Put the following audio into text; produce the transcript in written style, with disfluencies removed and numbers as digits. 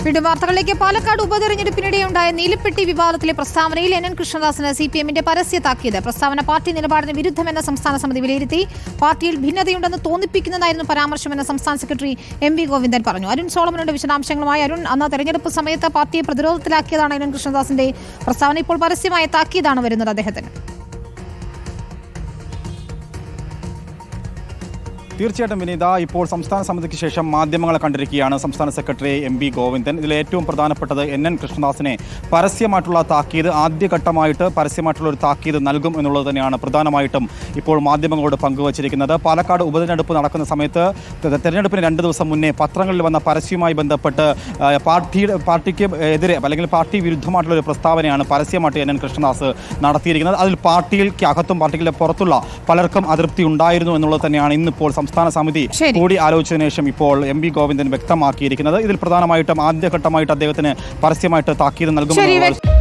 വീണ്ടും വാർത്തകളിലേക്ക്. പാലക്കാട് ഉപതെരഞ്ഞെടുപ്പിനിടെയുണ്ടായ നീലപ്പെട്ടി വിവാദത്തിലെ പ്രസ്താവനയിൽ NN കൃഷ്ണദാസിന് CPM-ന്റെ പരസ്യ താക്കീത്. പ്രസ്താവന പാർട്ടി നിലപാടിന് വിരുദ്ധമെന്ന സംസ്ഥാന സമിതി വിലയിരുത്തി. പാർട്ടിയിൽ ഭിന്നതയുണ്ടെന്ന് തോന്നിപ്പിക്കുന്നതായിരുന്നു പരാമർശമെന്ന് സംസ്ഥാന സെക്രട്ടറി MV ഗോവിന്ദൻ പറഞ്ഞു. അരുൺ സോളമനുടെ വിശദാംശങ്ങളുമായി. അരുൺ, അന്ന് തെരഞ്ഞെടുപ്പ് സമയത്ത് പാർട്ടിയെ പ്രതിരോധത്തിലാക്കിയതാണ് NN കൃഷ്ണദാസിന്റെ പ്രസ്താവന. ഇപ്പോൾ പരസ്യമായ താക്കീതാണ് വരുന്നത് അദ്ദേഹത്തിന്. തീർച്ചയായിട്ടും വിനീത, ഇപ്പോൾ സംസ്ഥാന സമിതിക്ക് ശേഷം മാധ്യമങ്ങളെ കണ്ടിരിക്കുകയാണ് സംസ്ഥാന സെക്രട്ടറി MV ഗോവിന്ദൻ. ഇതിൽ ഏറ്റവും പ്രധാനപ്പെട്ടത് NN കൃഷ്ണദാസിനെ പരസ്യമായിട്ടുള്ള താക്കീത്, ആദ്യഘട്ടമായിട്ട് പരസ്യമായിട്ടുള്ള ഒരു താക്കീത് നൽകും എന്നുള്ളത് തന്നെയാണ് പ്രധാനമായിട്ടും ഇപ്പോൾ മാധ്യമങ്ങളോട് പങ്കുവച്ചിരിക്കുന്നത്. പാലക്കാട് ഉപതെരഞ്ഞെടുപ്പ് നടക്കുന്ന സമയത്ത് തെരഞ്ഞെടുപ്പിന് 2 ദിവസം മുന്നേ പത്രങ്ങളിൽ വന്ന പരസ്യവുമായി ബന്ധപ്പെട്ട് പാർട്ടിക്ക് എതിരെ അല്ലെങ്കിൽ പാർട്ടി വിരുദ്ധമായിട്ടുള്ള ഒരു പ്രസ്താവനയാണ് പരസ്യമായിട്ട് NN കൃഷ്ണദാസ് നടത്തിയിരിക്കുന്നത്. അതിൽ പാർട്ടിക്ക് അകത്തും പാർട്ടിക്ക് പുറത്തുള്ള പലർക്കും അതൃപ്തി ഉണ്ടായിരുന്നു എന്നുള്ളത് തന്നെയാണ് ഇന്നിപ്പോൾ സംസ്ഥാന സമിതി കൂടി ആലോചിച്ചതിനു ശേഷം ഇപ്പോൾ MV ഗോവിന്ദൻ വ്യക്തമാക്കിയിരിക്കുന്നത്. ഇതിൽ പ്രധാനമായിട്ടും ആദ്യഘട്ടമായിട്ട് അദ്ദേഹത്തിന് പരസ്യമായിട്ട് താക്കീത് നൽകുമെന്ന്